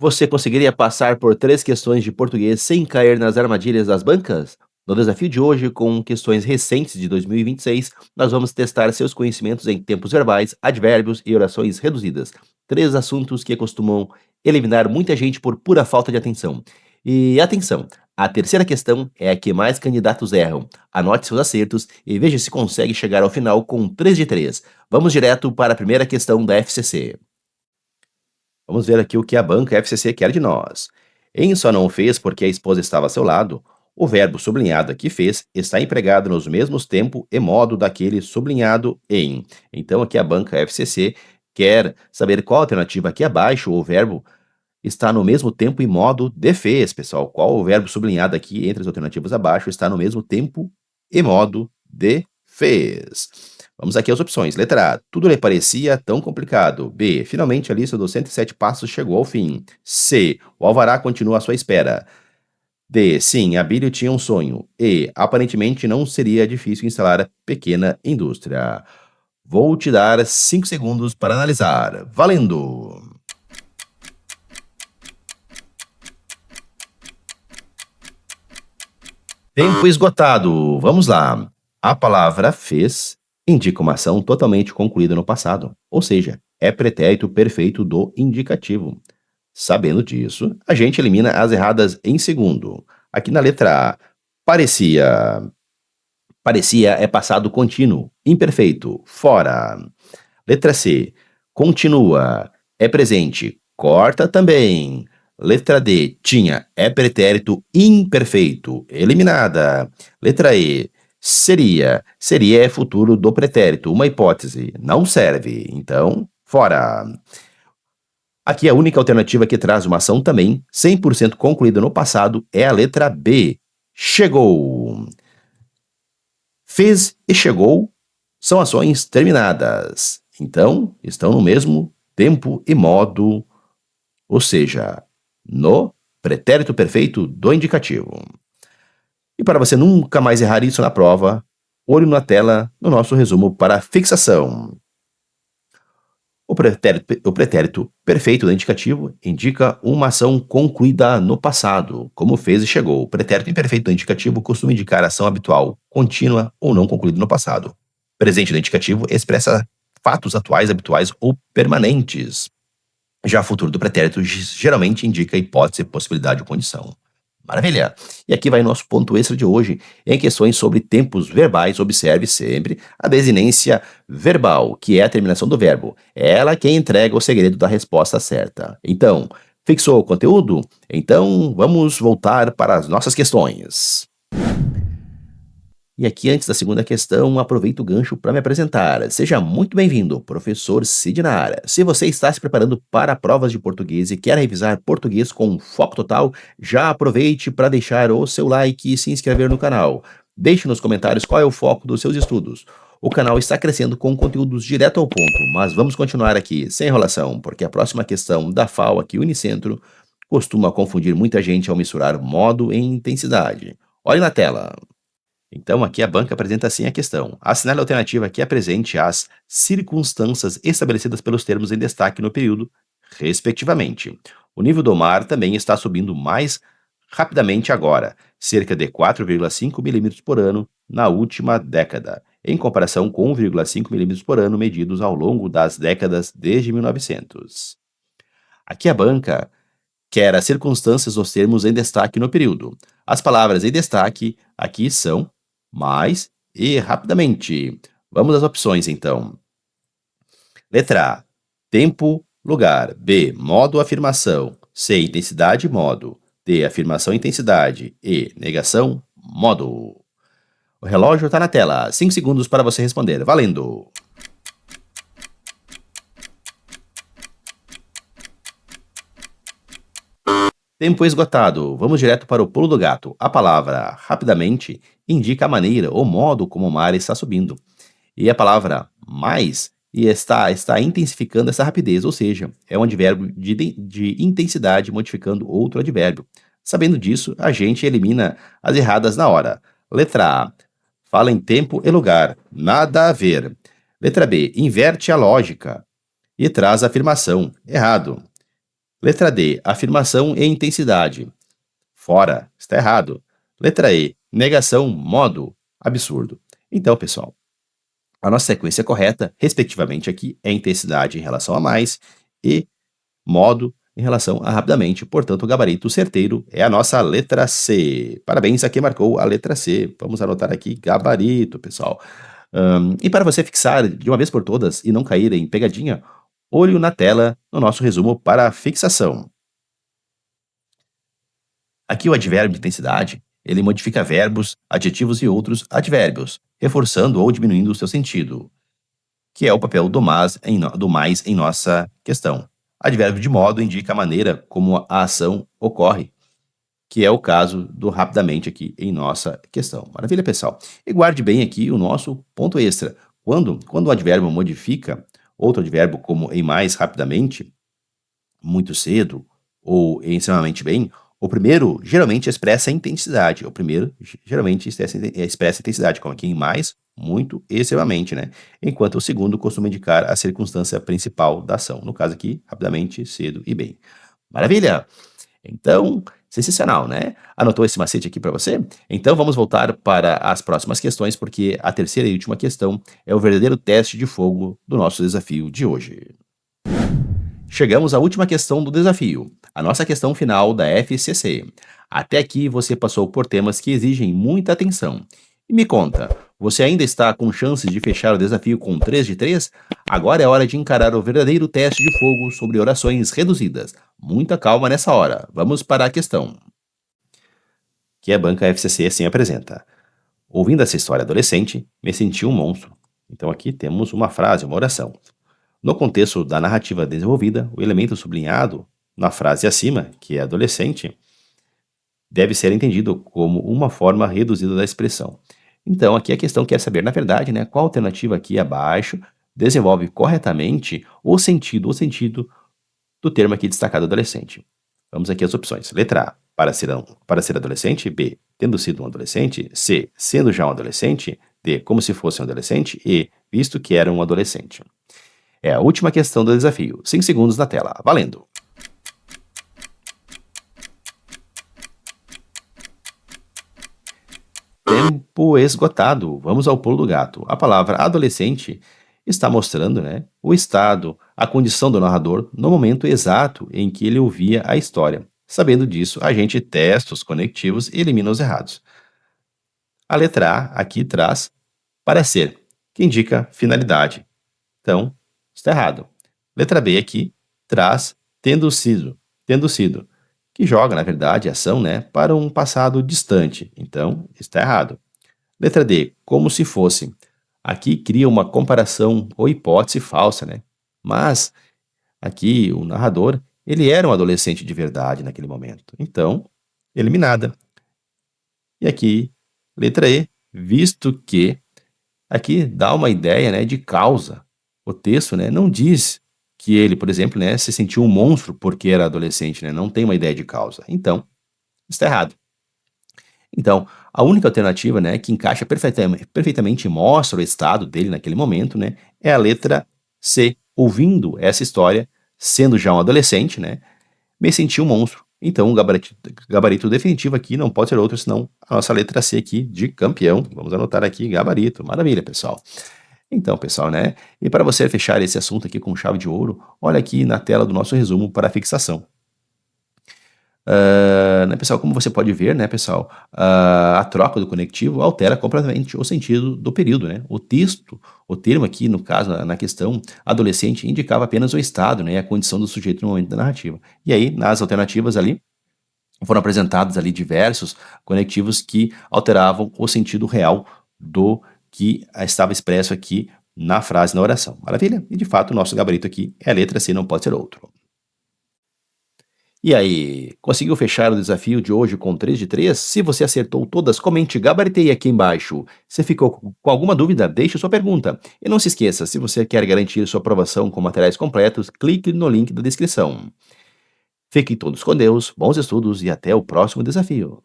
Você conseguiria passar por 3 questões de português sem cair nas armadilhas das bancas? No desafio de hoje, com questões recentes de 2026, nós vamos testar seus conhecimentos em tempos verbais, advérbios e orações reduzidas. 3 assuntos que costumam eliminar muita gente por pura falta de atenção. E atenção, a terceira questão é a que mais candidatos erram. Anote seus acertos e veja se consegue chegar ao final com 3 de 3. Vamos direto para a primeira questão da FCC. Vamos ver aqui o que a banca FCC quer de nós. Em só não fez porque a esposa estava ao seu lado, o verbo sublinhado aqui fez está empregado nos mesmos tempo e modo daquele sublinhado em. Então aqui a banca FCC quer saber qual alternativa aqui abaixo o verbo está no mesmo tempo e modo de fez, pessoal. Qual o verbo sublinhado aqui entre as alternativas abaixo está no mesmo tempo e modo de fez. Vamos aqui às opções. Letra A. Tudo lhe parecia tão complicado. B. Finalmente a lista dos 107 passos chegou ao fim. C. O alvará continua à sua espera. D. Sim, Abílio tinha um sonho. E. Aparentemente não seria difícil instalar a pequena indústria. Vou te dar 5 segundos para analisar. Valendo! Tempo esgotado. Vamos lá. A palavra fez indica uma ação totalmente concluída no passado, ou seja, é pretérito perfeito do indicativo. Sabendo disso, a gente elimina as erradas em segundo. Aqui na letra A, parecia. Parecia é passado contínuo, imperfeito, fora. Letra C, continua, é presente, corta também. Letra D, tinha, é pretérito imperfeito, eliminada. Letra E, seria é futuro do pretérito, uma hipótese, não serve, então, fora. Aqui a única alternativa que traz uma ação também, 100% concluída no passado, é a letra B, chegou. Fez e chegou são ações terminadas, então estão no mesmo tempo e modo, ou seja, no pretérito perfeito do indicativo. E para você nunca mais errar isso na prova, olho na tela no nosso resumo para fixação. O pretérito perfeito do indicativo indica uma ação concluída no passado, como fez e chegou. O pretérito imperfeito do indicativo costuma indicar ação habitual, contínua ou não concluída no passado. Presente do indicativo expressa fatos atuais, habituais ou permanentes. Já futuro do pretérito geralmente indica hipótese, possibilidade ou condição. Maravilha! E aqui vai nosso ponto extra de hoje. Em questões sobre tempos verbais, observe sempre a desinência verbal, que é a terminação do verbo. É ela quem entrega o segredo da resposta certa. Então, fixou o conteúdo? Então, vamos voltar para as nossas questões. E aqui, antes da segunda questão, aproveito o gancho para me apresentar. Seja muito bem-vindo, professor Cid na área. Se você está se preparando para provas de português e quer revisar português com foco total, já aproveite para deixar o seu like e se inscrever no canal. Deixe nos comentários qual é o foco dos seus estudos. O canal está crescendo com conteúdos direto ao ponto, mas vamos continuar aqui, sem enrolação, porque a próxima questão da FAO aqui Unicentro costuma confundir muita gente ao misturar modo e intensidade. Olhe na tela. Então, aqui a banca apresenta assim a questão. Assinale a alternativa que apresente as circunstâncias estabelecidas pelos termos em destaque no período, respectivamente. O nível do mar também está subindo mais rapidamente agora, cerca de 4,5 milímetros por ano na última década, em comparação com 1,5 milímetros por ano medidos ao longo das décadas desde 1900. Aqui a banca quer as circunstâncias dos termos em destaque no período. As palavras em destaque aqui são mais e rapidamente. Vamos às opções, então. Letra A, tempo, lugar. B, modo, afirmação. C, intensidade, modo. D, afirmação, intensidade. E, negação, modo. O relógio está na tela. 5 segundos para você responder. Valendo! Tempo esgotado. Vamos direto para o pulo do gato. A palavra rapidamente indica a maneira ou modo como o mar está subindo. E a palavra mais está intensificando essa rapidez, ou seja, é um advérbio de intensidade modificando outro advérbio. Sabendo disso, a gente elimina as erradas na hora. Letra A, fala em tempo e lugar. Nada a ver. Letra B, inverte a lógica e traz a afirmação. Errado. Letra D, afirmação e intensidade. Fora, está errado. Letra E, negação, modo, absurdo. Então, pessoal, a nossa sequência correta, respectivamente aqui, é intensidade em relação a mais e modo em relação a rapidamente. Portanto, o gabarito certeiro é a nossa letra C. Parabéns a quem marcou a letra C. Vamos anotar aqui gabarito, pessoal. E para você fixar de uma vez por todas e não cair em pegadinha, olho na tela no nosso resumo para a fixação. Aqui o advérbio de intensidade, ele modifica verbos, adjetivos e outros advérbios, reforçando ou diminuindo o seu sentido, que é o papel do mais em nossa questão. Advérbio de modo indica a maneira como a ação ocorre, que é o caso do rapidamente aqui em nossa questão. Maravilha, pessoal? E guarde bem aqui o nosso ponto extra. Quando o advérbio modifica outro advérbio como em mais rapidamente, muito cedo ou extremamente bem, o primeiro geralmente expressa a intensidade. O primeiro geralmente expressa a intensidade, como aqui em mais, muito e extremamente, né? Enquanto o segundo costuma indicar a circunstância principal da ação. No caso aqui, rapidamente, cedo e bem. Maravilha! Então, sensacional, né? Anotou esse macete aqui para você? Então vamos voltar para as próximas questões, porque a terceira e última questão é o verdadeiro teste de fogo do nosso desafio de hoje. Chegamos à última questão do desafio, a nossa questão final da FCC. Até aqui você passou por temas que exigem muita atenção. E me conta, você ainda está com chances de fechar o desafio com 3 de 3? Agora é hora de encarar o verdadeiro teste de fogo sobre orações reduzidas. Muita calma nessa hora. Vamos para a questão. Que a banca FCC assim apresenta. Ouvindo essa história adolescente, me senti um monstro. Então aqui temos uma frase, uma oração. No contexto da narrativa desenvolvida, o elemento sublinhado na frase acima, que é adolescente, deve ser entendido como uma forma reduzida da expressão. Então, aqui a questão quer saber, na verdade, né, qual alternativa aqui abaixo desenvolve corretamente o sentido do termo aqui destacado adolescente. Vamos aqui às opções. Letra A, para ser adolescente. B, tendo sido um adolescente. C, sendo já um adolescente. D, como se fosse um adolescente. E, visto que era um adolescente. É a última questão do desafio. 5 segundos na tela. Valendo! Tempo esgotado. Vamos ao pulo do gato. A palavra adolescente está mostrando, né, o estado, a condição do narrador no momento exato em que ele ouvia a história. Sabendo disso, a gente testa os conectivos e elimina os errados. A letra A aqui traz parecer, que indica finalidade. Então, está errado. Letra B aqui traz tendo sido, que joga, na verdade, a ação, né, para um passado distante. Então, está errado. Letra D, como se fosse. Aqui cria uma comparação ou hipótese falsa, né? Mas aqui o narrador, ele era um adolescente de verdade naquele momento. Então, eliminada. E aqui, letra E, visto que aqui dá uma ideia, né, de causa. O texto, né, não diz que ele, por exemplo, né, se sentiu um monstro porque era adolescente, né? Não tem uma ideia de causa. Então, está errado. Então, a única alternativa, né, que encaixa perfeitamente e mostra o estado dele naquele momento, né, é a letra C. Ouvindo essa história, sendo já um adolescente, né, me senti um monstro. Então, o gabarito definitivo aqui não pode ser outro senão a nossa letra C aqui de campeão. Vamos anotar aqui gabarito. Maravilha, pessoal. Então, pessoal, né, e para você fechar esse assunto aqui com chave de ouro, olha aqui na tela do nosso resumo para a fixação. Né, pessoal, como você pode ver, né, pessoal, a troca do conectivo altera completamente o sentido do período, né? O texto, o termo aqui, no caso, na questão adolescente, indicava apenas o estado, né, a condição do sujeito no momento da narrativa. E aí, nas alternativas ali, foram apresentados ali diversos conectivos que alteravam o sentido real do que estava expresso aqui na frase, na oração. Maravilha? E de fato, o nosso gabarito aqui é a letra C, não pode ser outro. E aí, conseguiu fechar o desafio de hoje com 3 de 3? Se você acertou todas, comente gabaritei aqui embaixo. Se ficou com alguma dúvida, deixe sua pergunta. E não se esqueça, se você quer garantir sua aprovação com materiais completos, clique no link da descrição. Fiquem todos com Deus, bons estudos e até o próximo desafio.